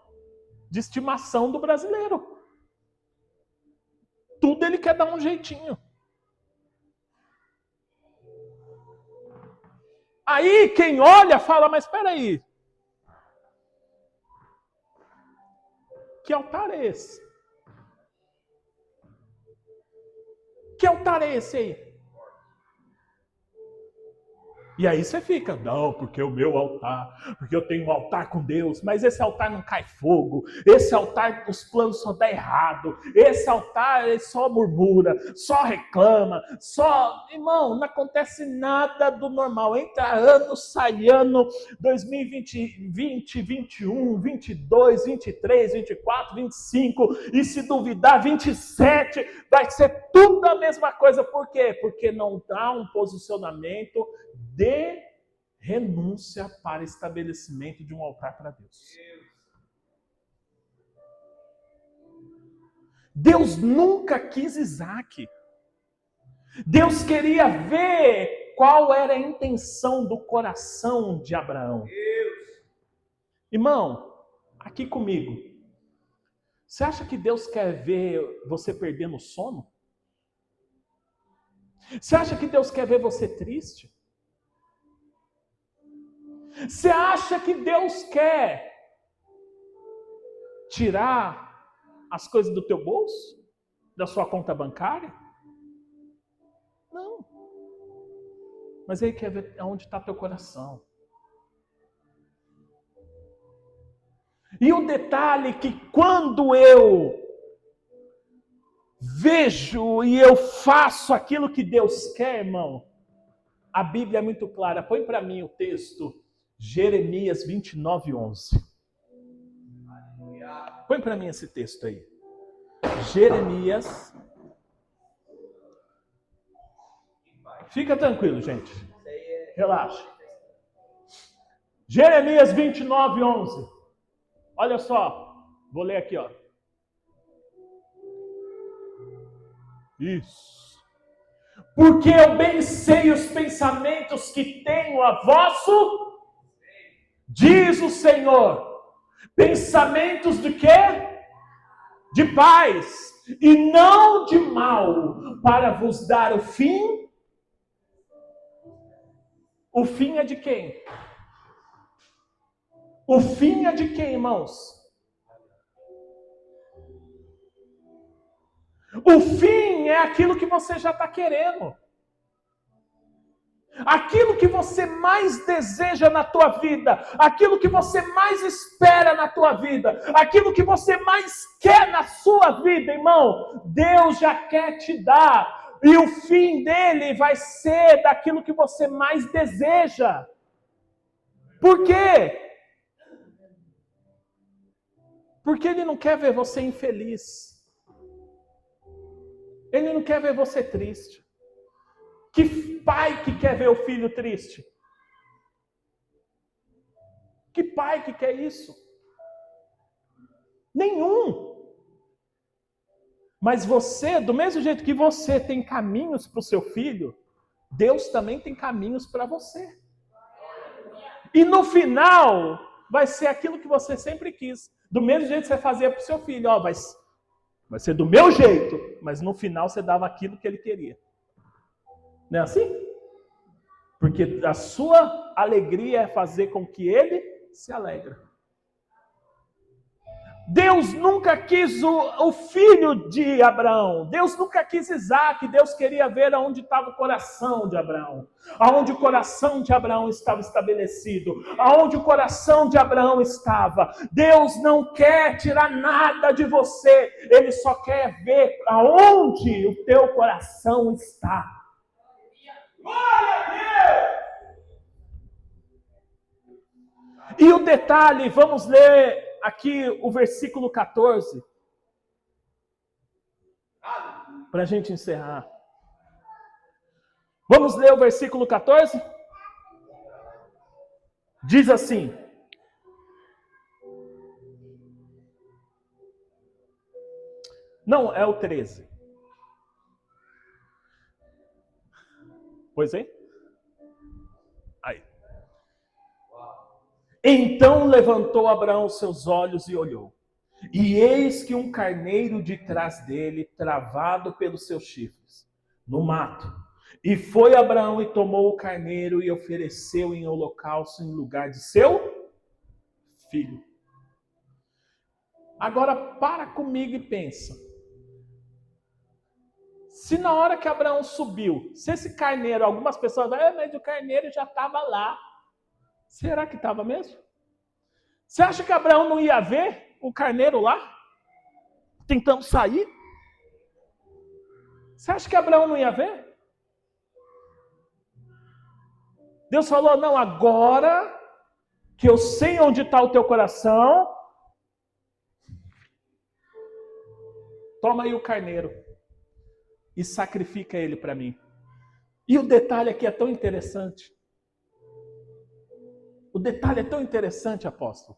de estimação do brasileiro. Tudo ele quer dar um jeitinho. Aí quem olha fala, mas espera aí. Que altar é esse? Que altar é esse aí? E aí você fica, não, porque o meu altar, porque eu tenho um altar com Deus, mas esse altar não cai fogo, esse altar os planos só dão errado, esse altar ele só murmura, só reclama, só... Irmão, não acontece nada do normal, entra ano, sai ano, 2020, 21, 22, 23, 24, 25, e se duvidar, 27, vai ser tudo a mesma coisa, por quê? Porque não dá um posicionamento de renúncia para estabelecimento de um altar para Deus. Deus nunca quis Isaac. Deus queria ver qual era a intenção do coração de Abraão. Irmão, aqui comigo. Você acha que Deus quer ver você perdendo o sono? Você acha que Deus quer ver você triste? Você acha que Deus quer tirar as coisas do teu bolso? Da sua conta bancária? Não. Mas Ele quer ver onde está teu coração. E o detalhe é que quando eu vejo e eu faço aquilo que Deus quer, irmão, a Bíblia é muito clara. Põe para mim o texto Jeremias 29:11. Põe para mim esse texto aí. Jeremias. Fica tranquilo, gente. Relaxa. Jeremias 29:11. Olha só. Vou ler aqui, ó. Isso. Porque eu bem sei os pensamentos que tenho a vosso, diz o Senhor. Pensamentos de quê? De paz e não de mal, para vos dar o fim. O fim é de quem? O fim é de quem, irmãos? O fim é aquilo que você já está querendo. Aquilo que você mais deseja na tua vida, aquilo que você mais espera na tua vida, aquilo que você mais quer na sua vida, irmão, Deus já quer te dar. E o fim dele vai ser daquilo que você mais deseja. Por quê? Porque ele não quer ver você infeliz. Ele não quer ver você triste. Que pai que quer ver o filho triste? Que pai que quer isso? Nenhum. Mas você, do mesmo jeito que você tem caminhos para o seu filho, Deus também tem caminhos para você. E no final, vai ser aquilo que você sempre quis. Do mesmo jeito que você fazia para o seu filho. Ó, vai ser do meu jeito, mas no final você dava aquilo que ele queria. Não é assim? Porque a sua alegria é fazer com que ele se alegre. Deus nunca quis o filho de Abraão. Deus nunca quis Isaac. Deus queria ver aonde estava o coração de Abraão. Aonde o coração de Abraão estava estabelecido. Aonde o coração de Abraão estava. Deus não quer tirar nada de você. Ele só quer ver aonde o teu coração está. Glória a Deus! E o detalhe, vamos ler aqui o versículo 14, para a gente encerrar. Vamos ler o versículo 14? Diz assim: não, é o 13. Pois é? Aí. Então levantou Abraão seus olhos e olhou. E eis que um carneiro de trás dele, travado pelos seus chifres, no mato. E foi Abraão e tomou o carneiro e ofereceu em holocausto em lugar de seu filho. Agora para comigo e pensa. Se na hora que Abraão subiu, se esse carneiro, algumas pessoas falam, mas o carneiro já estava lá. Será que estava mesmo? Você acha que Abraão não ia ver o carneiro lá? Tentando sair? Você acha que Abraão não ia ver? Deus falou, não, agora que eu sei onde está o teu coração, toma aí o carneiro e sacrifica ele para mim. E o detalhe aqui é tão interessante. O detalhe é tão interessante, apóstolo.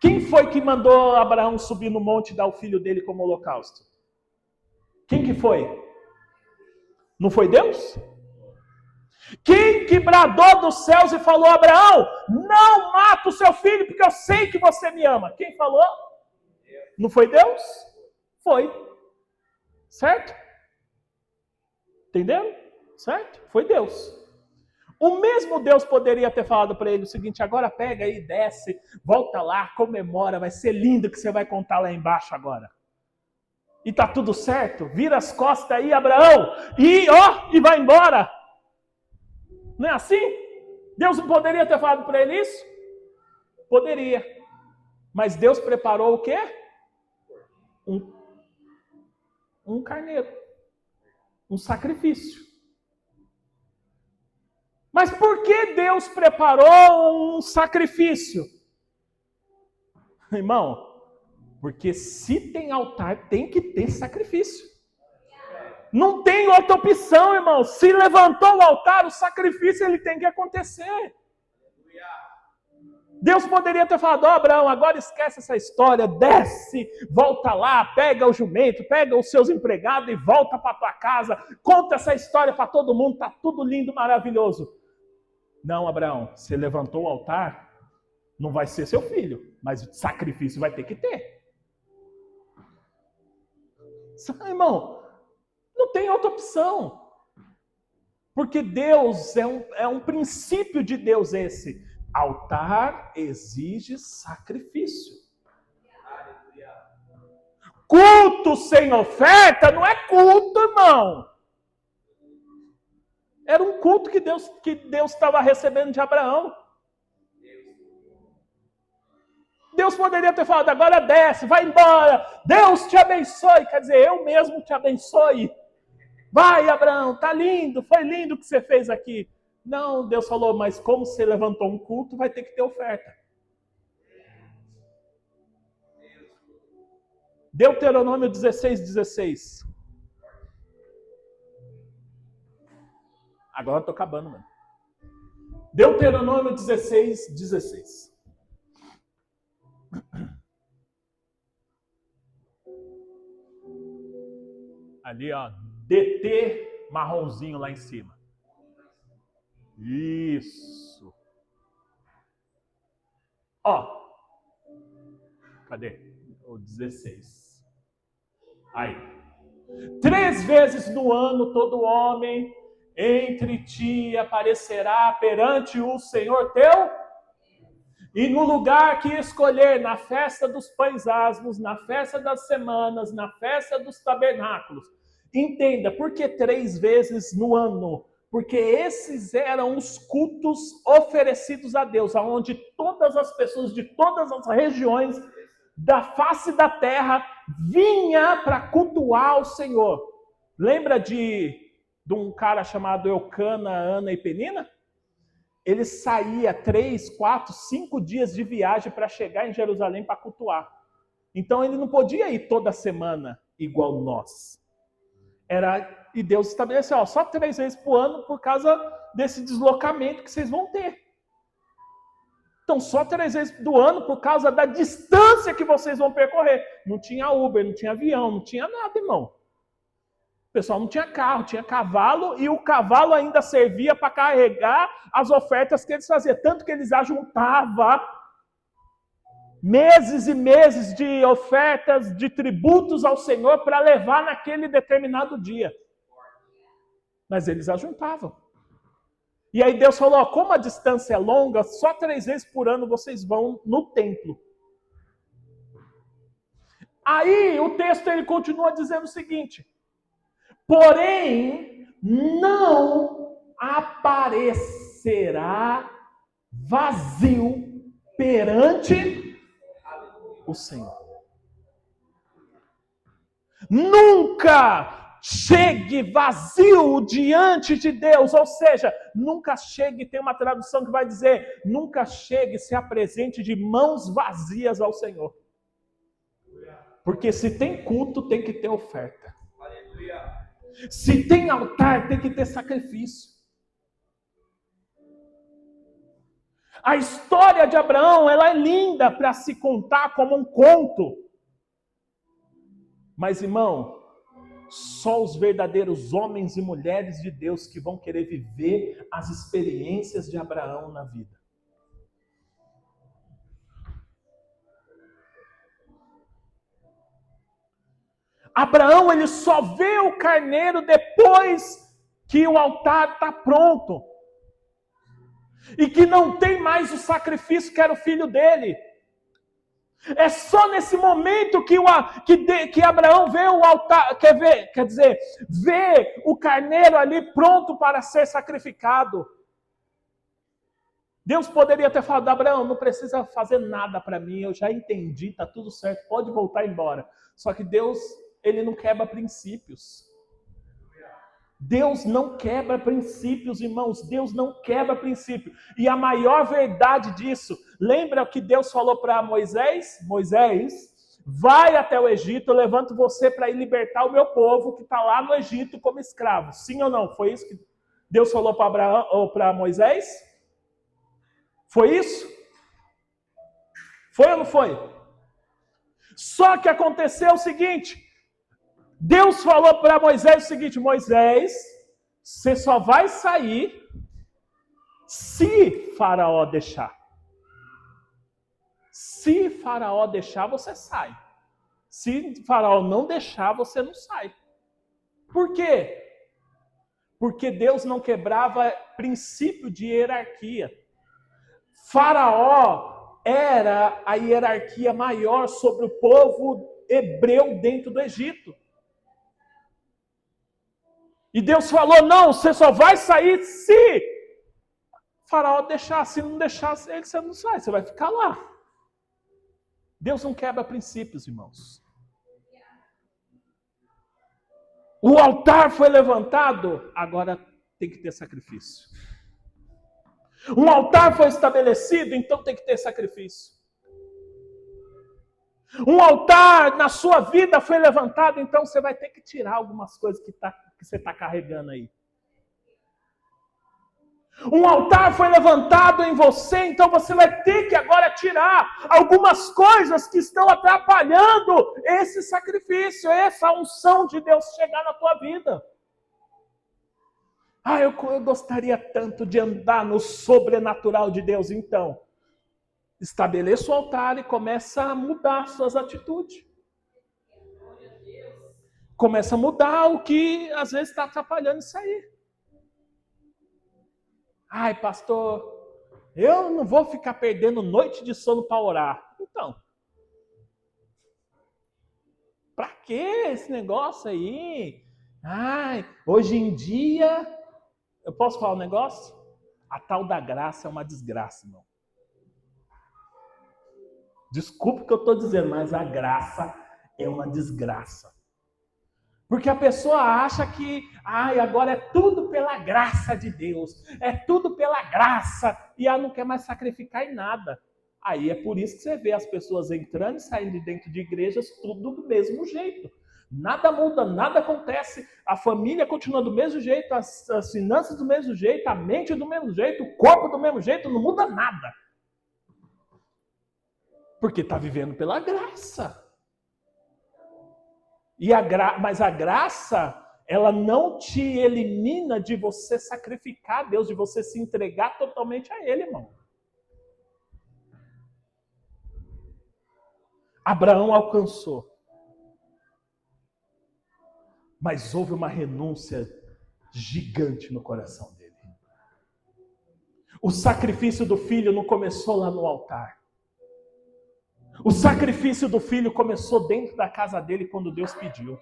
Quem foi que mandou Abraão subir no monte e dar o filho dele como holocausto? Quem que foi? Não foi Deus? Quem que bradou dos céus e falou, Abraão, não mata o seu filho porque eu sei que você me ama. Quem falou? Não foi Deus? Foi. Certo? Entenderam? Certo? Foi Deus. O mesmo Deus poderia ter falado para ele o seguinte, agora pega aí, desce, volta lá, comemora, vai ser lindo que você vai contar lá embaixo agora. E tá tudo certo, vira as costas aí, Abraão, e vai embora. Não é assim? Deus não poderia ter falado para ele isso? Poderia. Mas Deus preparou o quê? Um carneiro. Um sacrifício. Mas por que Deus preparou um sacrifício? Irmão, porque se tem altar, tem que ter sacrifício. Não tem outra opção, irmão. Se levantou o altar, o sacrifício ele tem que acontecer. Deus poderia ter falado, Abraão, agora esquece essa história, desce, volta lá, pega o jumento, pega os seus empregados e volta para tua casa, conta essa história para todo mundo, tá tudo lindo, maravilhoso. Não, Abraão, você levantou o altar, não vai ser seu filho, mas o sacrifício vai ter que ter. Irmão, não tem outra opção. Porque Deus é um princípio de Deus esse. Altar exige sacrifício. Culto sem oferta não é culto, irmão. Era um culto que Deus estava recebendo de Abraão. Deus poderia ter falado, agora desce, vai embora. Deus te abençoe. Quer dizer, eu mesmo te abençoe. Vai, Abraão, tá lindo, foi lindo o que você fez aqui. Não, Deus falou, mas como você levantou um culto, vai ter que ter oferta. Deuteronômio 16:16. Agora eu tô acabando, mano. Deuteronômio 16:16. Ali, ó, DT marronzinho lá em cima. Isso. Ó. Cadê? O 16. Aí. 3 vezes no ano todo homem entre ti aparecerá perante o Senhor teu. E no lugar que escolher, na festa dos pães asmos, na festa das semanas, na festa dos tabernáculos. Entenda, por que 3 vezes no ano? Porque esses eram os cultos oferecidos a Deus, onde todas as pessoas de todas as regiões da face da terra vinha para cultuar o Senhor. Lembra de um cara chamado Eucana, Ana e Penina? Ele saía 3, 4, 5 dias de viagem para chegar em Jerusalém para cultuar. Então ele não podia ir toda semana igual nós. E Deus estabeleceu, só 3 vezes por ano por causa desse deslocamento que vocês vão ter. Então, só 3 vezes do ano por causa da distância que vocês vão percorrer. Não tinha Uber, não tinha avião, não tinha nada, irmão. O pessoal não tinha carro, tinha cavalo, e o cavalo ainda servia para carregar as ofertas que eles faziam. Tanto que eles ajuntavam meses e meses de ofertas, de tributos ao Senhor para levar naquele determinado dia. Mas eles ajuntavam. E aí Deus falou, como a distância é longa, só 3 vezes por ano vocês vão no templo. Aí o texto ele continua dizendo o seguinte, porém não aparecerá vazio perante o Senhor. Nunca chegue vazio diante de Deus, ou seja, nunca chegue, tem uma tradução que vai dizer, nunca chegue, se apresente de mãos vazias ao Senhor. Porque se tem culto, tem que ter oferta. Se tem altar, tem que ter sacrifício. A história de Abraão, ela é linda para se contar como um conto. Mas, irmão, só os verdadeiros homens e mulheres de Deus que vão querer viver as experiências de Abraão na vida. Abraão, ele só vê o carneiro depois que o altar está pronto. E que não tem mais o sacrifício que era o filho dele. É só nesse momento que Abraão vê o altar, vê o carneiro ali pronto para ser sacrificado. Deus poderia ter falado, Abraão, não precisa fazer nada para mim, eu já entendi, está tudo certo, pode voltar embora. Só que Deus, ele não quebra princípios. Deus não quebra princípios, irmãos. Deus não quebra princípio. E a maior verdade disso, lembra o que Deus falou para Moisés? Moisés, vai até o Egito, eu levanto você para ir libertar o meu povo que está lá no Egito como escravo. Sim ou não? Foi isso que Deus falou para Abraão ou para Moisés? Foi isso? Foi ou não foi? Só que aconteceu o seguinte, Deus falou para Moisés o seguinte, Moisés, você só vai sair se Faraó deixar. Se Faraó deixar, você sai. Se Faraó não deixar, você não sai. Por quê? Porque Deus não quebrava princípio de hierarquia. Faraó era a hierarquia maior sobre o povo hebreu dentro do Egito. E Deus falou, não, você só vai sair se Faraó deixar. Se não deixar, você não sai, você vai ficar lá. Deus não quebra princípios, irmãos. O altar foi levantado, agora tem que ter sacrifício. Um altar foi estabelecido, então tem que ter sacrifício. Um altar na sua vida foi levantado, então você vai ter que tirar algumas coisas que você está carregando aí. Um altar foi levantado em você, então você vai ter que agora tirar algumas coisas que estão atrapalhando esse sacrifício, essa unção de Deus chegar na tua vida. Eu gostaria tanto de andar no sobrenatural de Deus, então. Estabeleça o altar e começa a mudar suas atitudes. Começa a mudar o que às vezes está atrapalhando isso aí. Pastor, Eu não vou ficar perdendo noite de sono para orar. Então, para que esse negócio aí? Ai, hoje em dia, eu posso falar um negócio? A tal da graça é uma desgraça, irmão. Desculpa o que eu estou dizendo, mas a graça é uma desgraça. Porque a pessoa acha que agora é tudo pela graça de Deus, é tudo pela graça, e ela não quer mais sacrificar em nada. Aí é por isso que você vê as pessoas entrando e saindo de dentro de igrejas, tudo do mesmo jeito. Nada muda, nada acontece, a família continua do mesmo jeito, as finanças do mesmo jeito, a mente do mesmo jeito, o corpo do mesmo jeito, não muda nada. Porque está vivendo pela graça. Mas a graça, ela não te elimina de você sacrificar a Deus, de você se entregar totalmente a Ele, irmão. Abraão alcançou. Mas houve uma renúncia gigante no coração dele. O sacrifício do filho não começou lá no altar. O sacrifício do filho começou dentro da casa dele quando Deus pediu.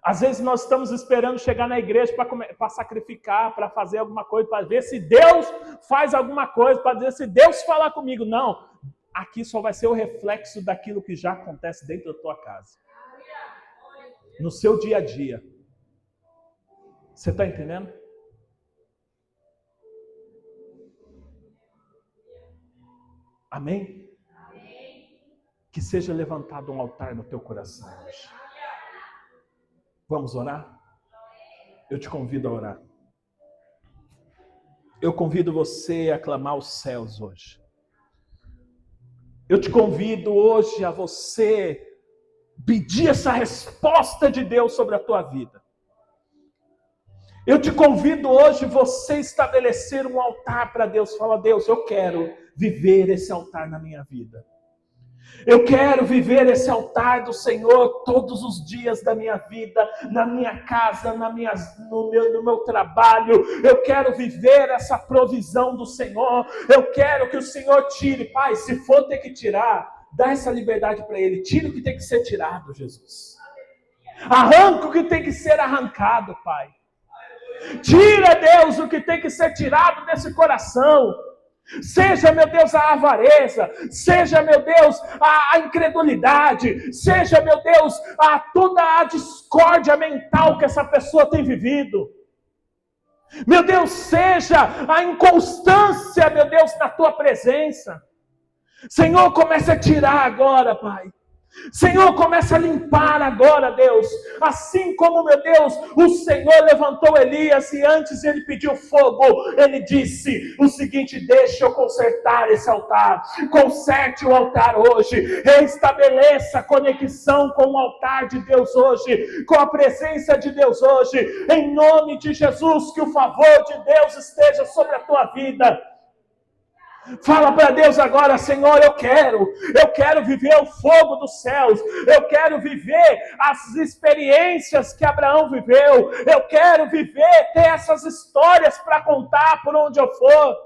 Às vezes nós estamos esperando chegar na igreja para sacrificar, para fazer alguma coisa, para ver se Deus faz alguma coisa, para dizer se Deus falar comigo. Não, aqui só vai ser o reflexo daquilo que já acontece dentro da tua casa. No seu dia a dia. Você está entendendo? Amém? Que seja levantado um altar no teu coração hoje. Vamos orar? Eu te convido a orar. Eu convido você a clamar os céus hoje. Eu te convido hoje a você pedir essa resposta de Deus sobre a tua vida. Eu te convido hoje você estabelecer um altar para Deus. Fala, Deus, eu quero viver esse altar na minha vida. Eu quero viver esse altar do Senhor todos os dias da minha vida, na minha casa, no meu trabalho. Eu quero viver essa provisão do Senhor. Eu quero que o Senhor tire. Pai, se for ter que tirar, dá essa liberdade para Ele. Tira o que tem que ser tirado, Jesus. Arranca o que tem que ser arrancado, Pai. Tira, Deus, o que tem que ser tirado desse coração. Seja, meu Deus, a avareza, seja, meu Deus, a incredulidade, seja, meu Deus, toda a discórdia mental que essa pessoa tem vivido. Meu Deus, seja a inconstância, meu Deus, na tua presença. Senhor, comece a tirar agora, Pai. Senhor, começa a limpar agora, Deus. Assim como, meu Deus, o Senhor levantou Elias e antes ele pediu fogo, ele disse o seguinte: deixa eu consertar esse altar. Conserte o altar hoje. Restabeleça a conexão com o altar de Deus hoje, com a presença de Deus hoje. Em nome de Jesus, que o favor de Deus esteja sobre a tua vida. Fala para Deus agora: Senhor, eu quero viver o fogo dos céus, eu quero viver as experiências que Abraão viveu, eu quero viver, ter essas histórias para contar por onde eu for.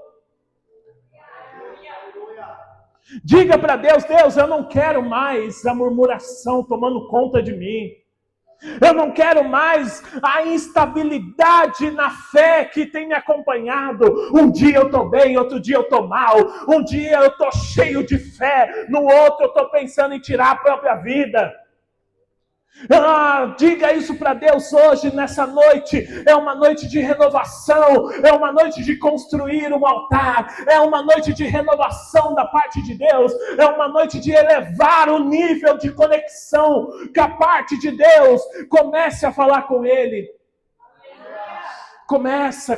Diga para Deus: Deus, eu não quero mais a murmuração tomando conta de mim. Eu não quero mais a instabilidade na fé que tem me acompanhado. Um dia eu estou bem, outro dia eu estou mal. Um dia eu estou cheio de fé, no outro eu estou pensando em tirar a própria vida. Diga isso para Deus hoje, nessa noite. É uma noite de renovação, é uma noite de construir um altar, é uma noite de renovação da parte de Deus, é uma noite de elevar o nível de conexão que a parte de Deus. Comece a falar com Ele. Começa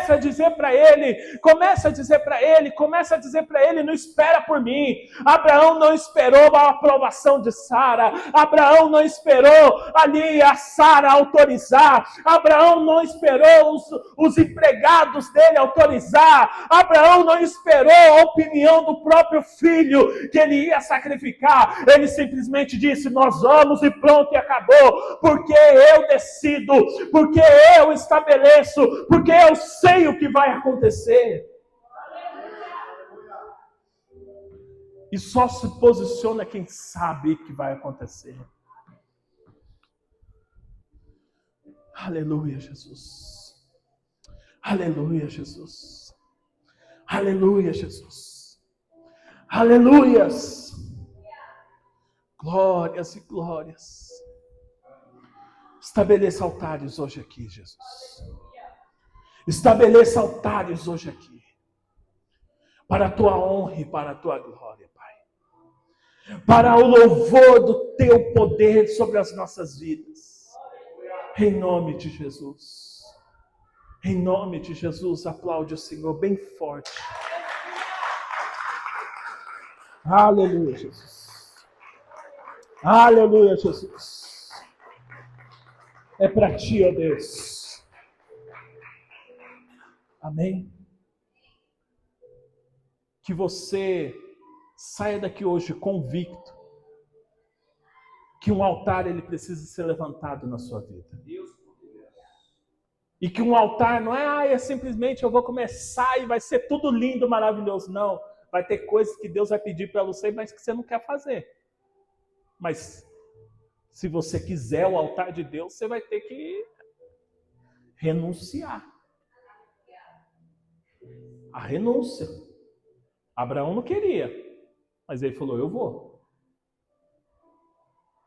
a dizer para ele, não espera por mim. Abraão não esperou a aprovação de Sara, Abraão não esperou ali a Sara autorizar, Abraão não esperou os empregados dele autorizar, Abraão não esperou a opinião do próprio filho que ele ia sacrificar. Ele simplesmente disse: nós vamos, e pronto, e acabou, porque eu decido porque eu estabeleço, porque eu sei o que vai acontecer. E só se posiciona quem sabe que vai acontecer. Aleluia, Jesus. Aleluia, Jesus. Aleluia, Jesus. Aleluias. Glórias e glórias. Estabeleça altares hoje aqui, Jesus. Estabeleça altares hoje aqui. Para a tua honra e para a tua glória, Pai. Para o louvor do teu poder sobre as nossas vidas. Em nome de Jesus. Em nome de Jesus, aplaude o Senhor bem forte. Aleluia, Jesus. Aleluia, Jesus. É para ti, ó Deus. Amém? Que você saia daqui hoje convicto que um altar ele precisa ser levantado na sua vida. E que um altar não é simplesmente eu vou começar e vai ser tudo lindo, maravilhoso. Não, vai ter coisas que Deus vai pedir para você, mas que você não quer fazer. Mas se você quiser o altar de Deus, você vai ter que renunciar. A renúncia. Abraão não queria, mas ele falou, eu vou.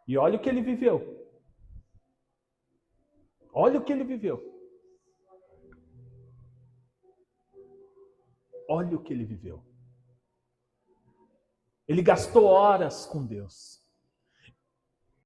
E olha o que ele viveu. Olha o que ele viveu. Olha o que ele viveu. Ele gastou horas com Deus.